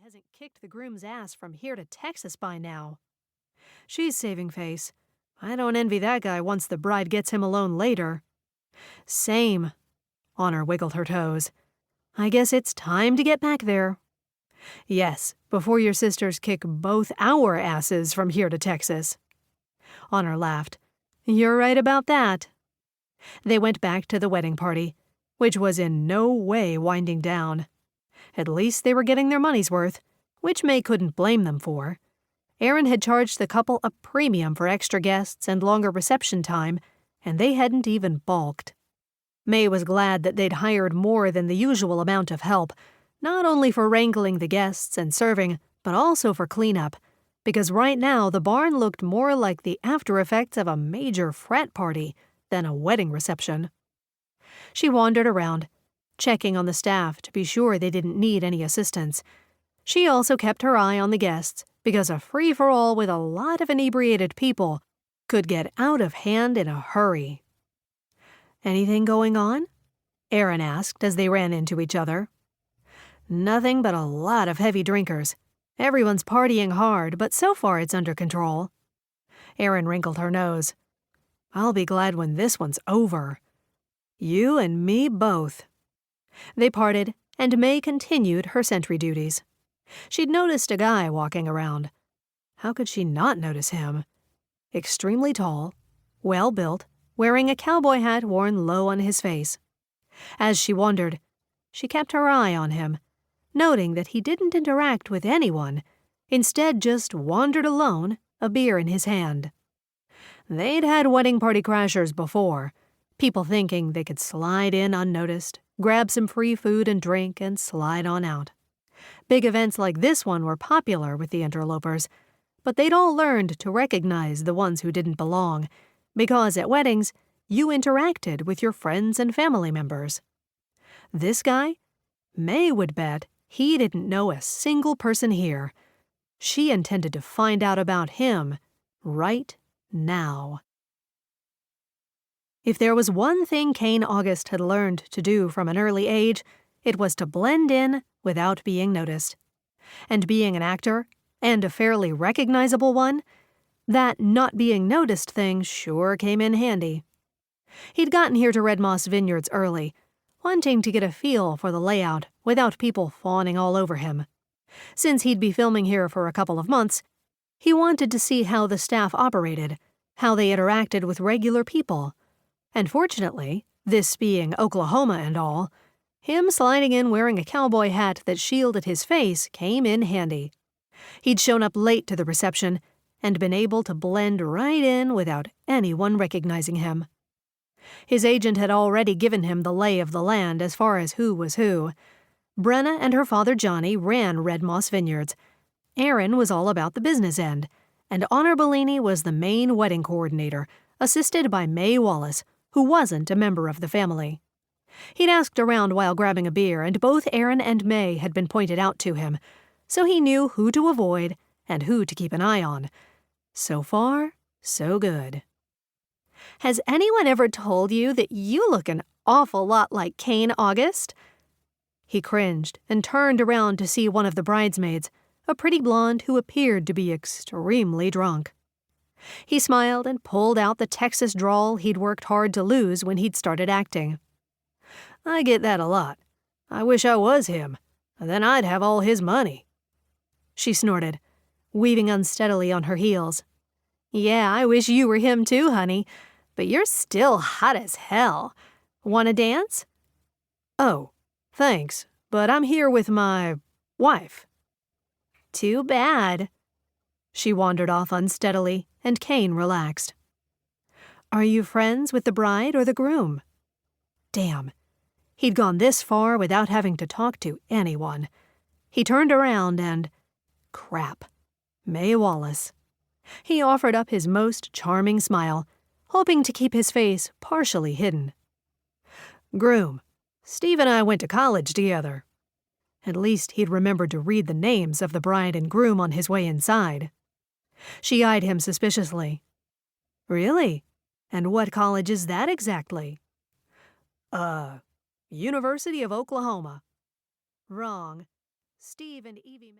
hasn't kicked the groom's ass from here to Texas by now. She's saving face. I don't envy that guy once the bride gets him alone later. Same. Honor wiggled her toes. I guess it's time to get back there. Yes, before your sisters kick both our asses from here to Texas. Honor laughed. You're right about that. They went back to the wedding party, which was in no way winding down. At least they were getting their money's worth, which Mae couldn't blame them for. Aaron had charged the couple a premium for extra guests and longer reception time, and they hadn't even balked. Mae was glad that they'd hired more than the usual amount of help, not only for wrangling the guests and serving, but also for cleanup, because right now the barn looked more like the after effects of a major frat party than a wedding reception. She wandered around, checking on the staff to be sure they didn't need any assistance. She also kept her eye on the guests, because a free-for-all with a lot of inebriated people could get out of hand in a hurry. Anything going on? Aaron asked as they ran into each other. Nothing but a lot of heavy drinkers. Everyone's partying hard, but so far it's under control. Aaron wrinkled her nose. I'll be glad when this one's over. You and me both. They parted, and Mae continued her sentry duties. She'd noticed a guy walking around. How could she not notice him? Extremely tall, well-built, wearing a cowboy hat worn low on his face. As she wondered, she kept her eye on him, noting that he didn't interact with anyone, instead just wandered alone, a beer in his hand. They'd had wedding party crashers before, people thinking they could slide in unnoticed, grab some free food and drink, and slide on out. Big events like this one were popular with the interlopers, but they'd all learned to recognize the ones who didn't belong, because at weddings, you interacted with your friends and family members. This guy? Mae would bet he didn't know a single person here. She intended to find out about him right now. If there was one thing Kane August had learned to do from an early age, it was to blend in without being noticed. And being an actor, and a fairly recognizable one, that not being noticed thing sure came in handy. He'd gotten here to Red Moss Vineyards early, wanting to get a feel for the layout without people fawning all over him. Since he'd be filming here for a couple of months, he wanted to see how the staff operated, how they interacted with regular people. And fortunately, this being Oklahoma and all, him sliding in wearing a cowboy hat that shielded his face came in handy. He'd shown up late to the reception and been able to blend right in without anyone recognizing him. His agent had already given him the lay of the land as far as who was who. Brenna and her father Johnny ran Red Moss Vineyards. Aaron was all about the business end, and Honor Bellini was the main wedding coordinator, assisted by Mae Wallace, who wasn't a member of the family. He'd asked around while grabbing a beer, and both Aaron and Mae had been pointed out to him, so he knew who to avoid and who to keep an eye on. So far, so good. Has anyone ever told you that you look an awful lot like Kane August? He cringed and turned around to see one of the bridesmaids, a pretty blonde who appeared to be extremely drunk. He smiled and pulled out the Texas drawl he'd worked hard to lose when he'd started acting. I get that a lot. I wish I was him. Then I'd have all his money. She snorted, weaving unsteadily on her heels. Yeah, I wish you were him too, honey. But you're still hot as hell. Want to dance? Oh, thanks, but I'm here with my wife. Too bad. She wandered off unsteadily, and Kane relaxed. Are you friends with the bride or the groom? Damn. He'd gone this far without having to talk to anyone. He turned around and... crap. Mae Wallace. He offered up his most charming smile, hoping to keep his face partially hidden. Groom. Steve and I went to college together. At least he'd remembered to read the names of the bride and groom on his way inside. She eyed him suspiciously. Really? And what college is that exactly? University of Oklahoma. Wrong. Steve and Evie met...